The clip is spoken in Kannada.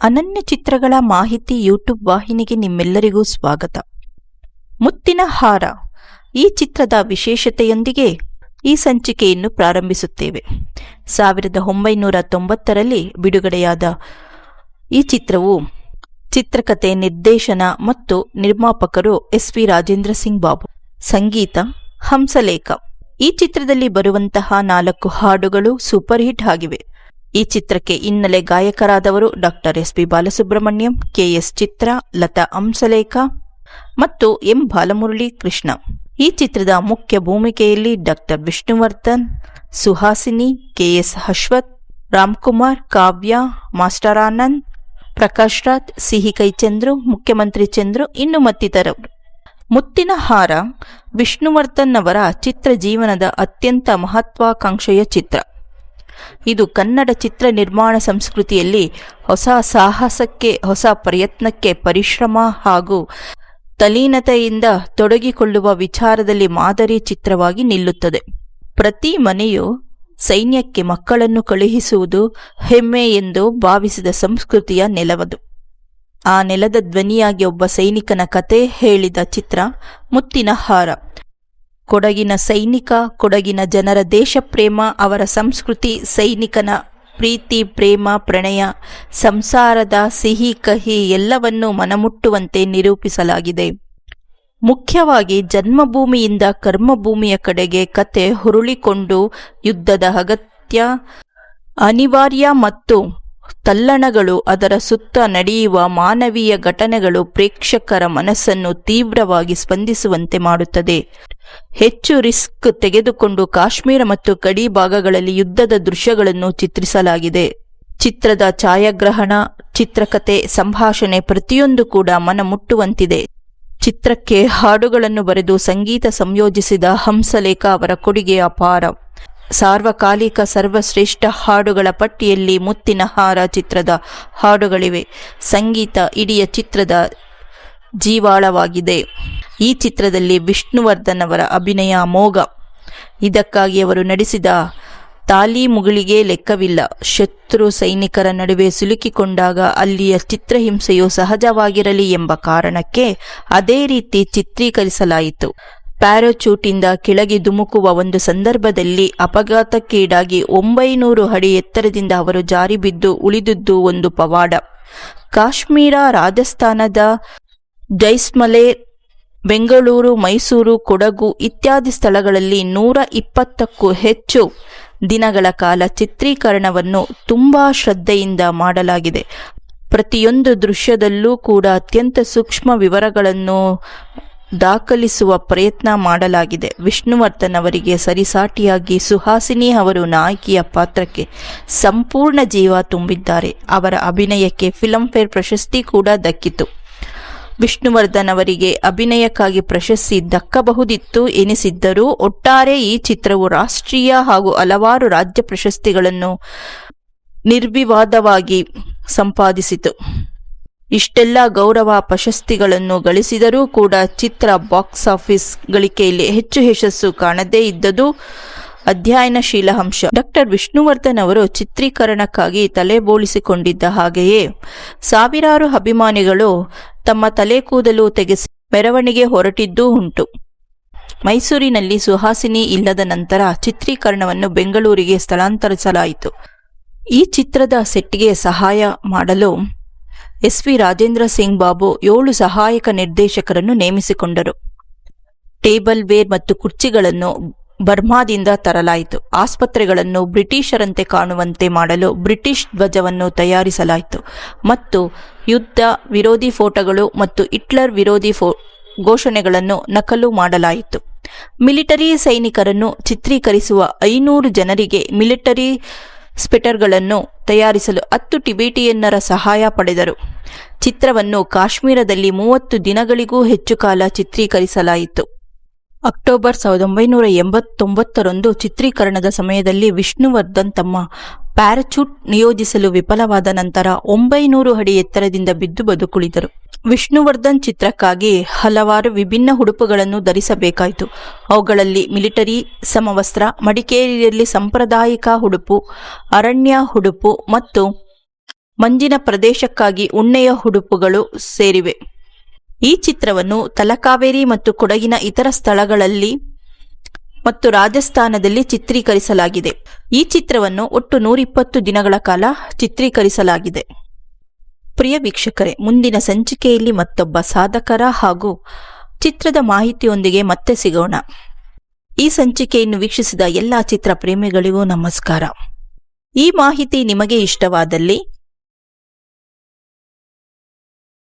ಅನನ್ಯ ಚಿತ್ರಗಳ ಮಾಹಿತಿ ಯೂಟ್ಯೂಬ್ ವಾಹಿನಿಗೆ ನಿಮ್ಮೆಲ್ಲರಿಗೂ ಸ್ವಾಗತ. ಮುತ್ತಿನ ಹಾರ ಈ ಚಿತ್ರದ ವಿಶೇಷತೆಯೊಂದಿಗೆ ಈ ಸಂಚಿಕೆಯನ್ನು ಪ್ರಾರಂಭಿಸುತ್ತೇವೆ. 1990ರಲ್ಲಿ ಬಿಡುಗಡೆಯಾದ ಈ ಚಿತ್ರವು ಚಿತ್ರಕಥೆ, ನಿರ್ದೇಶನ ಮತ್ತು ನಿರ್ಮಾಪಕರು ಎಸ್.ವಿ. ರಾಜೇಂದ್ರ ಸಿಂಗ್ ಬಾಬು. ಸಂಗೀತ ಹಂಸಲೇಖ. ಈ ಚಿತ್ರದಲ್ಲಿ ಬರುವಂತಹ 4 ಹಾಡುಗಳು ಸೂಪರ್ ಹಿಟ್ ಆಗಿವೆ. ಈ ಚಿತ್ರಕ್ಕೆ ಹಿನ್ನೆಲೆ ಗಾಯಕರಾದವರು ಡಾಕ್ಟರ್ ಎಸ್.ಪಿ. ಬಾಲಸುಬ್ರಹ್ಮಣ್ಯಂ, ಕೆ.ಎಸ್. ಚಿತ್ರ, ಲತಾ ಹಂಸಲೇಖ ಮತ್ತು ಎಂ. ಬಾಲಮುರಳಿ ಕೃಷ್ಣ. ಈ ಚಿತ್ರದ ಮುಖ್ಯ ಭೂಮಿಕೆಯಲ್ಲಿ ಡಾಕ್ಟರ್ ವಿಷ್ಣುವರ್ಧನ್, ಸುಹಾಸಿನಿ, ಕೆ.ಎಸ್. ಅಶ್ವಥ್, ರಾಮ್ಕುಮಾರ್, ಕಾವ್ಯ, ಮಾಸ್ಟರ್ ಆನಂದ್, ಪ್ರಕಾಶ್ ರಾಜ್, ಸಿಹಿ ಕೈ ಚಂದ್ರು, ಮುಖ್ಯಮಂತ್ರಿ ಚಂದ್ರು ಇನ್ನು ಮತ್ತಿತರರು. ಮುತ್ತಿನ ಹಾರ ವಿಷ್ಣುವರ್ಧನ್ ಅವರ ಚಿತ್ರ ಜೀವನದ ಅತ್ಯಂತ ಮಹತ್ವಾಕಾಂಕ್ಷೆಯ ಚಿತ್ರ. ಇದು ಕನ್ನಡ ಚಿತ್ರ ನಿರ್ಮಾಣ ಸಂಸ್ಕೃತಿಯಲ್ಲಿ ಹೊಸ ಸಾಹಸಕ್ಕೆ, ಹೊಸ ಪ್ರಯತ್ನಕ್ಕೆ, ಪರಿಶ್ರಮ ಹಾಗೂ ತಲ್ಲೀನತೆಯಿಂದ ತೊಡಗಿಕೊಳ್ಳುವ ವಿಚಾರದಲ್ಲಿ ಮಾದರಿ ಚಿತ್ರವಾಗಿ ನಿಲ್ಲುತ್ತದೆ. ಪ್ರತಿ ಮನೆಯು ಸೈನ್ಯಕ್ಕೆ ಮಕ್ಕಳನ್ನು ಕಳುಹಿಸುವುದು ಹೆಮ್ಮೆ ಎಂದು ಭಾವಿಸಿದ ಸಂಸ್ಕೃತಿಯ ನೆಲವದು. ಆ ನೆಲದ ಧ್ವನಿಯಾಗಿ ಒಬ್ಬ ಸೈನಿಕನ ಕತೆ ಹೇಳಿದ ಚಿತ್ರ ಮುತ್ತಿನ ಹಾರ. ಕೊಡಗಿನ ಸೈನಿಕ, ಕೊಡಗಿನ ಜನರ ದೇಶಪ್ರೇಮ, ಅವರ ಸಂಸ್ಕೃತಿ, ಸೈನಿಕನ ಪ್ರೀತಿ, ಪ್ರೇಮ, ಪ್ರಣಯ, ಸಂಸಾರದ ಸಿಹಿ ಕಹಿ ಎಲ್ಲವನ್ನೂ ಮನಮುಟ್ಟುವಂತೆ ನಿರೂಪಿಸಲಾಗಿದೆ. ಮುಖ್ಯವಾಗಿ ಜನ್ಮಭೂಮಿಯಿಂದ ಕರ್ಮಭೂಮಿಯ ಕಡೆಗೆ ಕತೆ ಹುರುಳಿಕೊಂಡು ಯುದ್ಧದ ಅಗತ್ಯ, ಅನಿವಾರ್ಯ ಮತ್ತು ತಲ್ಲಣಗಳು, ಅದರ ಸುತ್ತ ನಡೆಯುವ ಮಾನವೀಯ ಘಟನೆಗಳು ಪ್ರೇಕ್ಷಕರ ಮನಸ್ಸನ್ನು ತೀವ್ರವಾಗಿ ಸ್ಪಂದಿಸುವಂತೆ ಮಾಡುತ್ತದೆ. ಹೆಚ್ಚು ರಿಸ್ಕ್ ತೆಗೆದುಕೊಂಡು ಕಾಶ್ಮೀರ ಮತ್ತು ಗಡಿ ಭಾಗಗಳಲ್ಲಿ ಯುದ್ಧದ ದೃಶ್ಯಗಳನ್ನು ಚಿತ್ರಿಸಲಾಗಿದೆ. ಚಿತ್ರದ ಛಾಯಾಗ್ರಹಣ, ಚಿತ್ರಕಥೆ, ಸಂಭಾಷಣೆ ಪ್ರತಿಯೊಂದು ಕೂಡ ಮನ ಮುಟ್ಟುವಂತಿದೆ. ಚಿತ್ರಕ್ಕೆ ಹಾಡುಗಳನ್ನು ಬರೆದು ಸಂಗೀತ ಸಂಯೋಜಿಸಿದ ಹಂಸಲೇಖ ಅವರ ಕೊಡುಗೆ ಅಪಾರ. ಸಾರ್ವಕಾಲಿಕ ಸರ್ವಶ್ರೇಷ್ಠ ಹಾಡುಗಳ ಪಟ್ಟಿಯಲ್ಲಿ ಮುತ್ತಿನ ಹಾರ ಚಿತ್ರದ ಹಾಡುಗಳಿವೆ. ಸಂಗೀತ ಇಡೀ ಚಿತ್ರದ ಜೀವಾಳವಾಗಿದೆ. ಈ ಚಿತ್ರದಲ್ಲಿ ವಿಷ್ಣುವರ್ಧನ್ ಅವರ ಅಭಿನಯ ಅಮೋಘ. ಇದಕ್ಕಾಗಿ ಅವರು ನಡೆಸಿದ ತಾಲೀಮುಗಳಿಗೆ ಲೆಕ್ಕವಿಲ್ಲ. ಶತ್ರು ಸೈನಿಕರ ನಡುವೆ ಸಿಲುಕಿಕೊಂಡಾಗ ಅಲ್ಲಿಯ ಚಿತ್ರಹಿಂಸೆಯು ಸಹಜವಾಗಿರಲಿ ಎಂಬ ಕಾರಣಕ್ಕೆ ಅದೇ ರೀತಿ ಚಿತ್ರೀಕರಿಸಲಾಯಿತು. ಪ್ಯಾರಾಚೂಟಿಂದ ಕೆಳಗೆ ಧುಮುಕುವ ಒಂದು ಸಂದರ್ಭದಲ್ಲಿ ಅಪಘಾತಕ್ಕೀಡಾಗಿ 900 ಅಡಿ ಎತ್ತರದಿಂದ ಅವರು ಜಾರಿ ಬಿದ್ದು ಉಳಿದುದು ಒಂದು ಪವಾಡ. ಕಾಶ್ಮೀರ, ರಾಜಸ್ಥಾನದ ಜೈಸ್ಮಲೇರ್, ಬೆಂಗಳೂರು, ಮೈಸೂರು, ಕೊಡಗು ಇತ್ಯಾದಿ ಸ್ಥಳಗಳಲ್ಲಿ 120ಕ್ಕೂ ಹೆಚ್ಚು ದಿನಗಳ ಕಾಲ ಚಿತ್ರೀಕರಣವನ್ನು ತುಂಬಾ ಶ್ರದ್ಧೆಯಿಂದ ಮಾಡಲಾಗಿದೆ. ಪ್ರತಿಯೊಂದು ದೃಶ್ಯದಲ್ಲೂ ಕೂಡ ಅತ್ಯಂತ ಸೂಕ್ಷ್ಮ ವಿವರಗಳನ್ನು ದಾಖಲಿಸುವ ಪ್ರಯತ್ನ ಮಾಡಲಾಗಿದೆ. ವಿಷ್ಣುವರ್ಧನ್ ಅವರಿಗೆ ಸರಿಸಾಟಿಯಾಗಿ ಸುಹಾಸಿನಿ ಅವರು ನಾಯಕಿಯ ಪಾತ್ರಕ್ಕೆ ಸಂಪೂರ್ಣ ಜೀವ ತುಂಬಿದ್ದಾರೆ. ಅವರ ಅಭಿನಯಕ್ಕೆ ಫಿಲ್ಮ್ಫೇರ್ ಪ್ರಶಸ್ತಿ ಕೂಡ ದಕ್ಕಿತು. ವಿಷ್ಣುವರ್ಧನ್ ಅವರಿಗೆ ಅಭಿನಯಕ್ಕಾಗಿ ಪ್ರಶಸ್ತಿ ದಕ್ಕಬಹುದಿತ್ತು ಎನಿಸಿದ್ದರೂ ಒಟ್ಟಾರೆ ಈ ಚಿತ್ರವು ರಾಷ್ಟ್ರೀಯ ಹಾಗೂ ಹಲವಾರು ರಾಜ್ಯ ಪ್ರಶಸ್ತಿಗಳನ್ನು ನಿರ್ವಿವಾದವಾಗಿ ಸಂಪಾದಿಸಿತು. ಇಷ್ಟೆಲ್ಲ ಗೌರವ ಪ್ರಶಸ್ತಿಗಳನ್ನು ಗಳಿಸಿದರೂ ಕೂಡ ಚಿತ್ರ ಬಾಕ್ಸ್ ಆಫೀಸ್ ಗಳಿಕೆಯಲ್ಲಿ ಹೆಚ್ಚು ಯಶಸ್ಸು ಕಾಣದೇ ಇದ್ದದು ಅಧ್ಯಯನಶೀಲ ಅಂಶ. ಡಾಕ್ಟರ್ ವಿಷ್ಣುವರ್ಧನ್ ಅವರು ಚಿತ್ರೀಕರಣಕ್ಕಾಗಿ ತಲೆಬೋಳಿಸಿಕೊಂಡಿದ್ದ ಹಾಗೆಯೇ ಸಾವಿರಾರು ಅಭಿಮಾನಿಗಳು ತಮ್ಮ ತಲೆ ಕೂದಲು ತೆಗೆಸಿ ಮೆರವಣಿಗೆ ಹೊರಟಿದ್ದೂ ಉಂಟು. ಮೈಸೂರಿನಲ್ಲಿ ಸುಹಾಸಿನಿ ಇಲ್ಲದ ನಂತರ ಚಿತ್ರೀಕರಣವನ್ನು ಬೆಂಗಳೂರಿಗೆ ಸ್ಥಳಾಂತರಿಸಲಾಯಿತು. ಈ ಚಿತ್ರದ ಸೆಟ್ಗೆ ಸಹಾಯ ಮಾಡಲು ಎಸ್.ವಿ. ರಾಜೇಂದ್ರ ಸಿಂಗ್ ಬಾಬು 7 ಸಹಾಯಕ ನಿರ್ದೇಶಕರನ್ನು ನೇಮಿಸಿಕೊಂಡರು. ಟೇಬಲ್ ವೇರ್ ಮತ್ತು ಕುರ್ಚಿಗಳನ್ನು ಬರ್ಮಾದಿಂದ ತರಲಾಯಿತು. ಆಸ್ಪತ್ರೆಗಳನ್ನು ಬ್ರಿಟಿಷರಂತೆ ಕಾಣುವಂತೆ ಮಾಡಲು ಬ್ರಿಟಿಷ್ ಧ್ವಜವನ್ನು ತಯಾರಿಸಲಾಯಿತು ಮತ್ತು ಯುದ್ಧ ವಿರೋಧಿ ಫೋಟೋಗಳು ಮತ್ತು ಹಿಟ್ಲರ್ ವಿರೋಧಿ ಘೋಷಣೆಗಳನ್ನು ನಕಲು ಮಾಡಲಾಯಿತು. ಮಿಲಿಟರಿ ಸೈನಿಕರನ್ನು ಚಿತ್ರೀಕರಿಸುವ 500 ಜನರಿಗೆ ಮಿಲಿಟರಿ ಸ್ಪೆಟರ್ಗಳನ್ನು ತಯಾರಿಸಲು 10 ಟಿಬೇಟಿಯನ್ನರ ಸಹಾಯ ಪಡೆದರು. ಚಿತ್ರವನ್ನು ಕಾಶ್ಮೀರದಲ್ಲಿ 30 ದಿನಗಳಿಗೂ ಹೆಚ್ಚು ಕಾಲ ಚಿತ್ರೀಕರಿಸಲಾಯಿತು. ಅಕ್ಟೋಬರ್ 1989ರಂದು ಚಿತ್ರೀಕರಣದ ಸಮಯದಲ್ಲಿ ವಿಷ್ಣುವರ್ಧನ್ ತಮ್ಮ ಪ್ಯಾರಾಚೂಟ್ ನಿಯೋಜಿಸಲು ವಿಫಲವಾದ ನಂತರ 900 ಅಡಿ ಎತ್ತರದಿಂದ ಬಿದ್ದು ಬದುಕುಳಿದರು. ವಿಷ್ಣುವರ್ಧನ್ ಚಿತ್ರಕ್ಕಾಗಿ ಹಲವಾರು ವಿಭಿನ್ನ ಉಡುಪುಗಳನ್ನು ಧರಿಸಬೇಕಾಯಿತು. ಅವುಗಳಲ್ಲಿ ಮಿಲಿಟರಿ ಸಮವಸ್ತ್ರ, ಮಡಿಕೇರಿಯಲ್ಲಿ ಸಾಂಪ್ರದಾಯಿಕ ಉಡುಪು, ಅರಣ್ಯ ಉಡುಪು ಮತ್ತು ಮಂಜಿನ ಪ್ರದೇಶಕ್ಕಾಗಿ ಉಣ್ಣೆಯ ಉಡುಪುಗಳು ಸೇರಿವೆ. ಈ ಚಿತ್ರವನ್ನು ತಲಕಾವೇರಿ ಮತ್ತು ಕೊಡಗಿನ ಇತರ ಸ್ಥಳಗಳಲ್ಲಿ ಮತ್ತು ರಾಜಸ್ಥಾನದಲ್ಲಿ ಚಿತ್ರೀಕರಿಸಲಾಗಿದೆ. ಈ ಚಿತ್ರವನ್ನು ಒಟ್ಟು 120 ದಿನಗಳ ಕಾಲ ಚಿತ್ರೀಕರಿಸಲಾಗಿದೆ. ಪ್ರಿಯ ವೀಕ್ಷಕರೇ, ಮುಂದಿನ ಸಂಚಿಕೆಯಲ್ಲಿ ಮತ್ತೊಬ್ಬ ಸಾಧಕರ ಹಾಗೂ ಚಿತ್ರದ ಮಾಹಿತಿಯೊಂದಿಗೆ ಮತ್ತೆ ಸಿಗೋಣ. ಈ ಸಂಚಿಕೆಯನ್ನು ವೀಕ್ಷಿಸಿದ ಎಲ್ಲ ಚಿತ್ರ ಪ್ರೇಮಿಗಳಿಗೂ ನಮಸ್ಕಾರ. ಈ ಮಾಹಿತಿ ನಿಮಗೆ ಇಷ್ಟವಾದಲ್ಲಿ